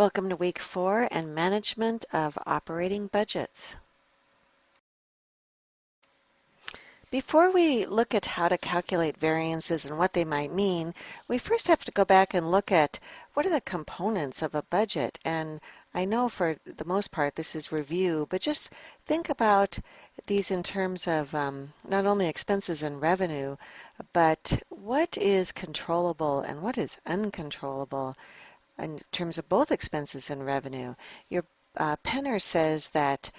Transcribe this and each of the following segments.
Welcome to week 4 and management of operating budgets. Before we look at how to calculate variances and what they might mean, we first have to go back and look at what are the components of a budget. And I know for the most part this is review, but just think about these in terms of not only expenses and revenue, but what is controllable and what is uncontrollable in terms of both expenses and revenue. Your Penner says that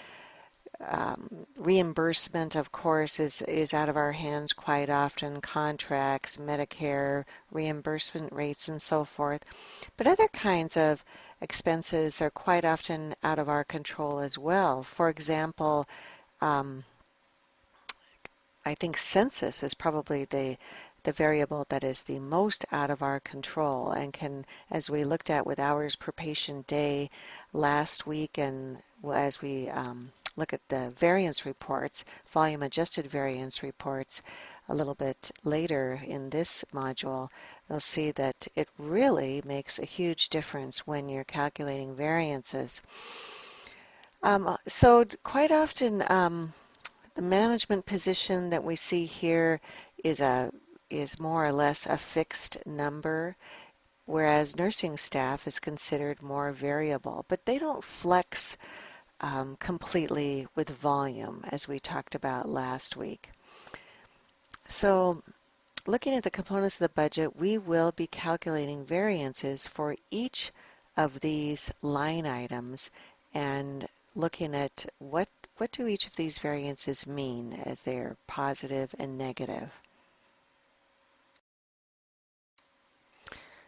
reimbursement, of course, is out of our hands quite often, contracts, Medicare, reimbursement rates, and so forth. But other kinds of expenses are quite often out of our control as well. For example, um, I think census is probably the variable that is the most out of our control and can, as we looked at with hours per patient day last week, and as we look at the variance reports, volume adjusted variance reports a little bit later in this module, you'll see that it really makes a huge difference when you're calculating variances. So quite often the management position that we see here is more or less a fixed number, whereas nursing staff is considered more variable, but they don't flex completely with volume, as we talked about last week. So looking at the components of the budget, we will be calculating variances for each of these line items and looking at what do each of these variances mean as they're positive and negative.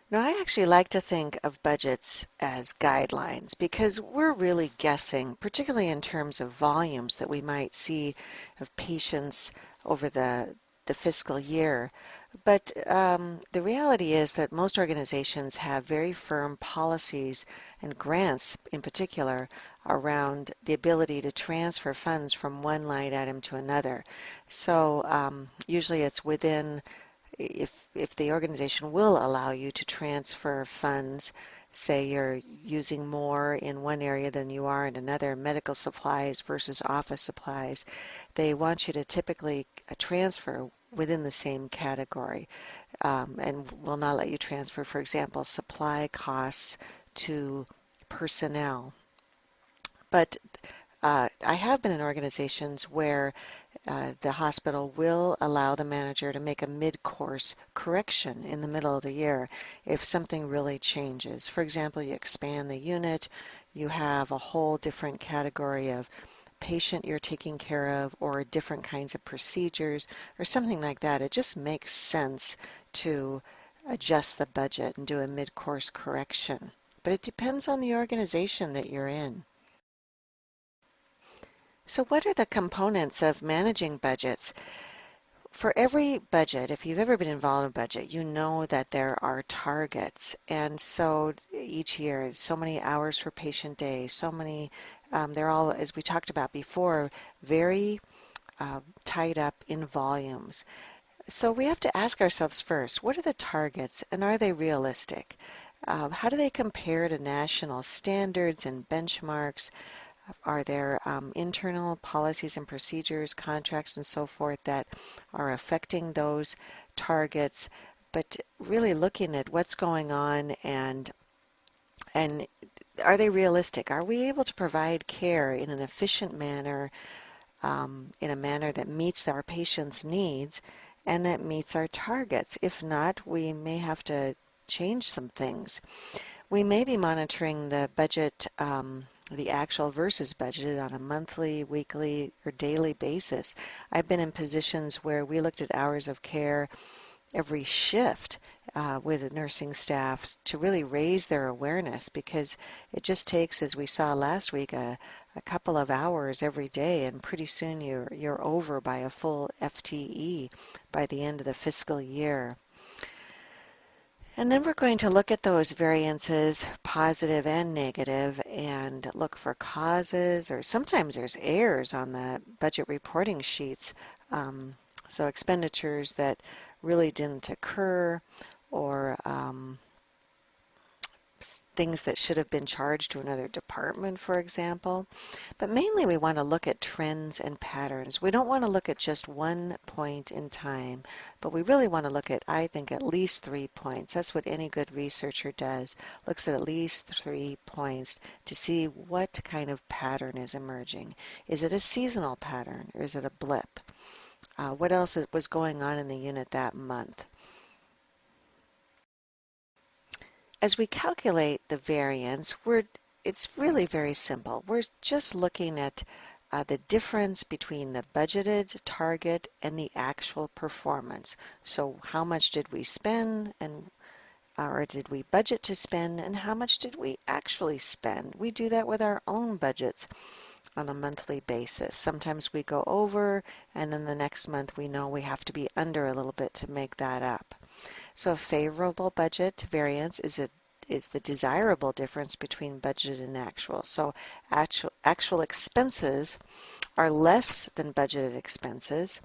Now, I actually like to think of budgets as guidelines because we're really guessing, particularly in terms of volumes that we might see of patients over the fiscal year. But the reality is that most organizations have very firm policies and grants in particular around the ability to transfer funds from one line item to another. So usually it's within, if the organization will allow you to transfer funds, say you're using more in one area than you are in another, medical supplies versus office supplies, they want you to typically transfer within the same category and will not let you transfer, for example, supply costs to personnel. But I have been in organizations where the hospital will allow the manager to make a mid-course correction in the middle of the year if something really changes. For example, you expand the unit, you have a whole different category of patient you're taking care of or different kinds of procedures or something like that. It just makes sense to adjust the budget and do a mid-course correction. But it depends on the organization that you're in. So what are the components of managing budgets? For every budget, if you've ever been involved in a budget, you know that there are targets. And so each year, so many hours per patient day, so many, they're all, as we talked about before, very tied up in volumes. So we have to ask ourselves first, what are the targets and are they realistic? How do they compare to national standards and benchmarks? Are there internal policies and procedures, contracts, and so forth that are affecting those targets? But really looking at what's going on and are they realistic? Are we able to provide care in an efficient manner, in a manner that meets our patients' needs and that meets our targets? If not, we may have to change some things. We may be monitoring the budget, the actual versus budgeted on a monthly, weekly, or daily basis. I've been in positions where we looked at hours of care every shift with nursing staffs to really raise their awareness because it just takes, as we saw last week, a couple of hours every day and pretty soon you're over by a full FTE by the end of the fiscal year. And then we're going to look at those variances, positive and negative, and look for causes, or sometimes there's errors on the budget reporting sheets. So expenditures that really didn't occur, or things that should have been charged to another department, for example. But mainly we want to look at trends and patterns. We don't want to look at just one point in time, but we really want to look at, I think, at least 3 points. That's what any good researcher does, looks at least 3 points to see what kind of pattern is emerging. Is it a seasonal pattern or is it a blip? What else was going on in the unit that month? As we calculate the variance, it's really very simple. We're just looking at the difference between the budgeted target and the actual performance. So how much did we spend or did we budget to spend, and how much did we actually spend? We do that with our own budgets on a monthly basis. Sometimes we go over, and then the next month we know we have to be under a little bit to make that up. So a favorable budget variance is the desirable difference between budget and actual. So actual expenses are less than budgeted expenses,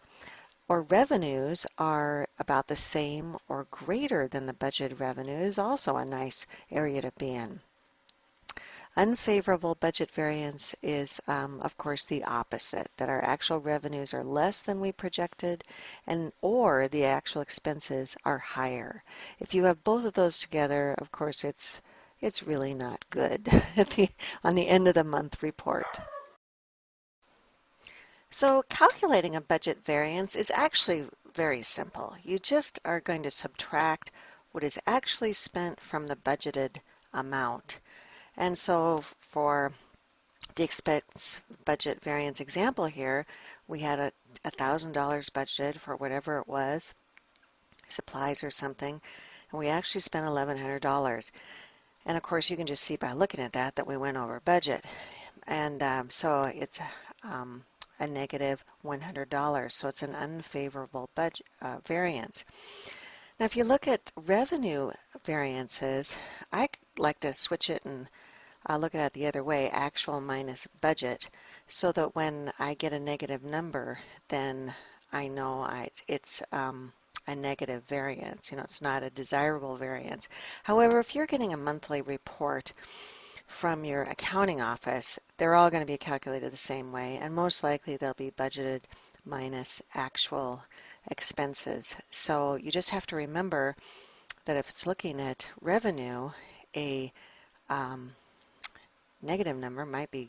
or revenues are about the same or greater than the budgeted revenue is also a nice area to be in. Unfavorable budget variance is, of course, the opposite, that our actual revenues are less than we projected or the actual expenses are higher. If you have both of those together, of course, it's really not good on the end of the month report. So calculating a budget variance is actually very simple. You just are going to subtract what is actually spent from the budgeted amount. And so for the expense budget variance example here, we had a $1,000 budgeted for whatever it was, supplies or something, and we actually spent $1,100. And of course, you can just see by looking at that we went over budget. And so it's a negative $100. So it's an unfavorable budget variance. Now, if you look at revenue variances, I like to switch it and look at it the other way, actual minus budget, so that when I get a negative number, then I know it's a negative variance. It's not a desirable variance. However, if you're getting a monthly report from your accounting office, they're all going to be calculated the same way, and most likely they'll be budgeted minus actual expenses. So you just have to remember that if it's looking at revenue, a negative number might be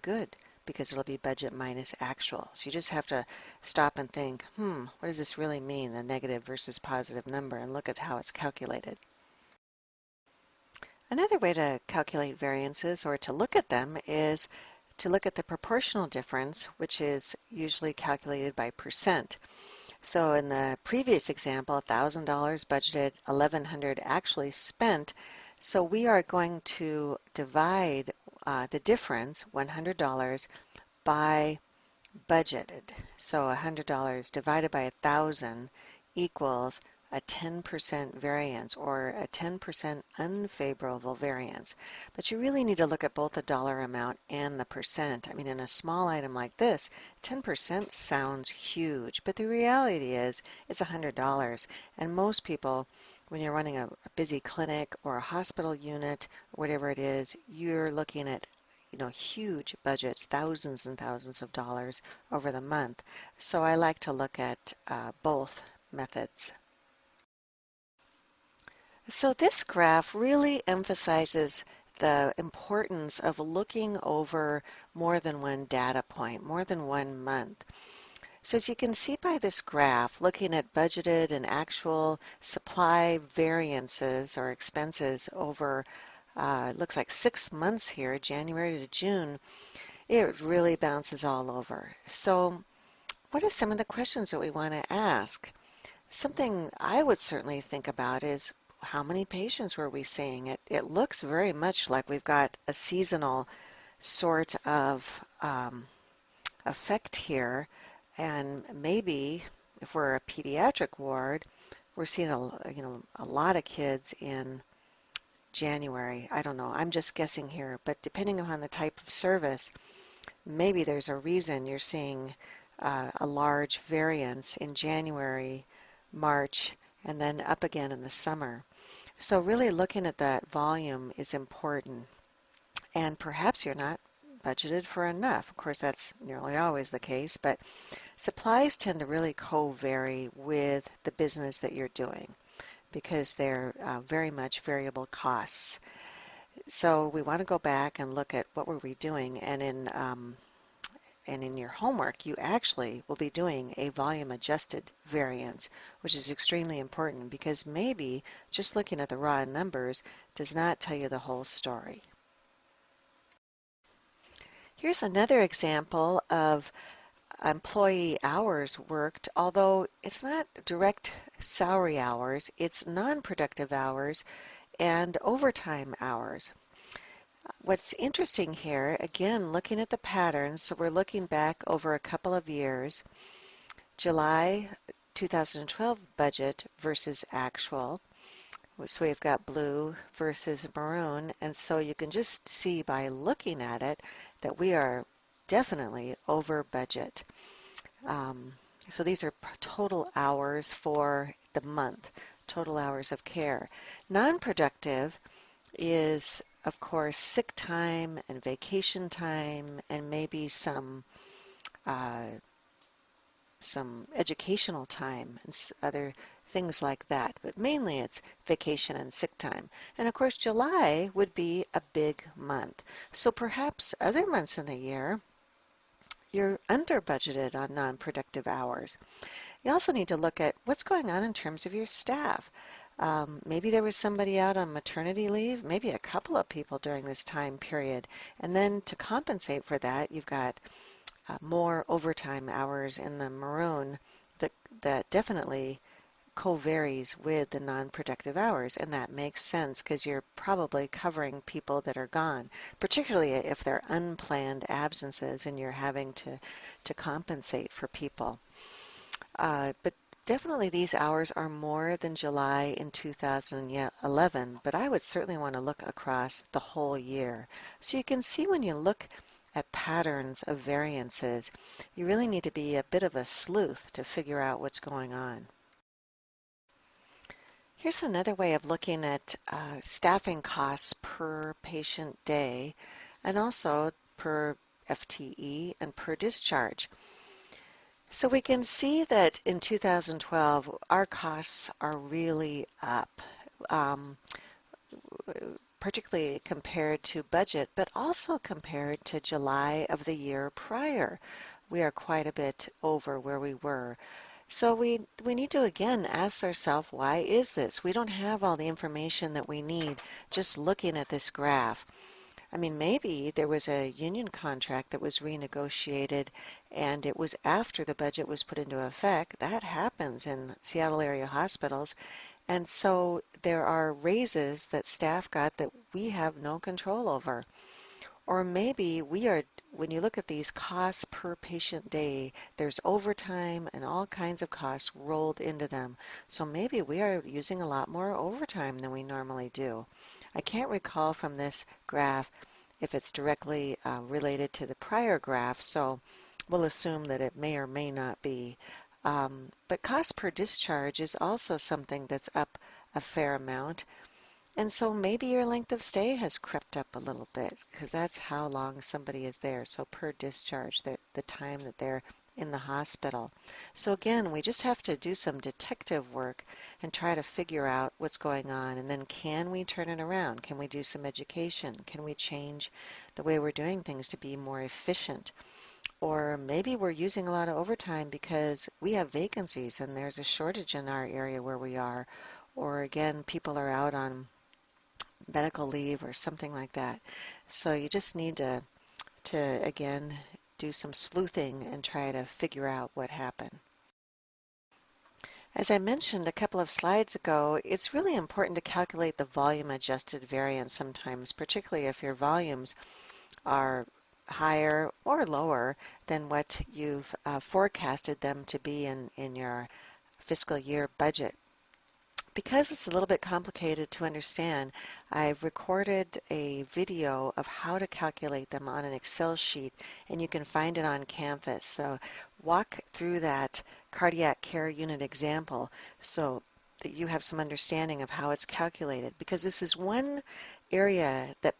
good because it'll be budget minus actual. So you just have to stop and think, what does this really mean, the negative versus positive number, and look at how it's calculated. Another way to calculate variances or to look at them is to look at the proportional difference, which is usually calculated by percent. So in the previous example, $1,000 budgeted, $1,100 actually spent. So we are going to divide the difference, $100, by budgeted. So $100 divided by 1,000 equals a 10% variance or a 10% unfavorable variance. But you really need to look at both the dollar amount and the percent. I mean, in a small item like this, 10% sounds huge, but the reality is it's $100. And most people, when you're running a busy clinic or a hospital unit, or whatever it is, you're looking at huge budgets, thousands and thousands of dollars over the month. So I like to look at both methods. So this graph really emphasizes the importance of looking over more than one data point, more than 1 month. So as you can see by this graph, looking at budgeted and actual supply variances or expenses over, it looks like 6 months here, January to June, it really bounces all over. So what are some of the questions that we want to ask? Something I would certainly think about is how many patients were we seeing? It looks very much like we've got a seasonal sort of effect here, and maybe if we're a pediatric ward, we're seeing a lot of kids in January. I don't know, I'm just guessing here, but depending on the type of service, maybe there's a reason you're seeing a large variance in January, March, and then up again in the summer. So really looking at that volume is important. And perhaps you're not budgeted for enough. Of course, that's nearly always the case, but supplies tend to really co-vary with the business that you're doing because they're very much variable costs. So we want to go back and look at what were we doing, and in your homework, you actually will be doing a volume adjusted variance, which is extremely important because maybe just looking at the raw numbers does not tell you the whole story. Here's another example of employee hours worked, although it's not direct salary hours, it's non-productive hours and overtime hours. What's interesting here, again, looking at the patterns, so we're looking back over a couple of years, July 2012 budget versus actual. So we've got blue versus maroon, and so you can just see by looking at it that we are definitely over budget. Um, so these are total hours for the month, total hours of care. Non-productive is, of course, sick time and vacation time and maybe uh, some educational time and other things like that. But mainly it's vacation and sick time. And of course, July would be a big month. So perhaps other months in the year, you're under budgeted on non-productive hours. You also need to look at what's going on in terms of your staff. Maybe there was somebody out on maternity leave, maybe a couple of people during this time period. And then to compensate for that, you've got more overtime hours in the maroon that definitely co-varies with the non-productive hours, and that makes sense because you're probably covering people that are gone, particularly if they're unplanned absences and you're having to compensate for people. But definitely these hours are more than July in 2011, but I would certainly want to look across the whole year. So you can see when you look at patterns of variances, you really need to be a bit of a sleuth to figure out what's going on. Here's another way of looking at staffing costs per patient day and also per FTE and per discharge. So we can see that in 2012, our costs are really up, um, particularly compared to budget, but also compared to July of the year prior. We are quite a bit over where we were. So we need to again ask ourselves, why is this? We don't have all the information that we need just looking at this graph. I mean, maybe there was a union contract that was renegotiated and it was after the budget was put into effect. That happens in Seattle area hospitals. And so there are raises that staff got that we have no control over. Or maybe we are, when you look at these costs per patient day, there's overtime and all kinds of costs rolled into them. So maybe we are using a lot more overtime than we normally do. I can't recall from this graph if it's directly related to the prior graph, so we'll assume that it may or may not be. But cost per discharge is also something that's up a fair amount. And so maybe your length of stay has crept up a little bit because that's how long somebody is there. So per discharge, the time that they're in the hospital. So again, we just have to do some detective work and try to figure out what's going on. And then can we turn it around? Can we do some education? Can we change the way we're doing things to be more efficient? Or maybe we're using a lot of overtime because we have vacancies and there's a shortage in our area where we are. Or again, people are out on medical leave or something like that. So you just need to again, do some sleuthing and try to figure out what happened. As I mentioned a couple of slides ago, it's really important to calculate the volume adjusted variance sometimes, particularly if your volumes are higher or lower than what you've forecasted them to be in your fiscal year budget. Because it's a little bit complicated to understand, I've recorded a video of how to calculate them on an Excel sheet, and you can find it on Canvas. So walk through that cardiac care unit example. So that you have some understanding of how it's calculated, because this is one area that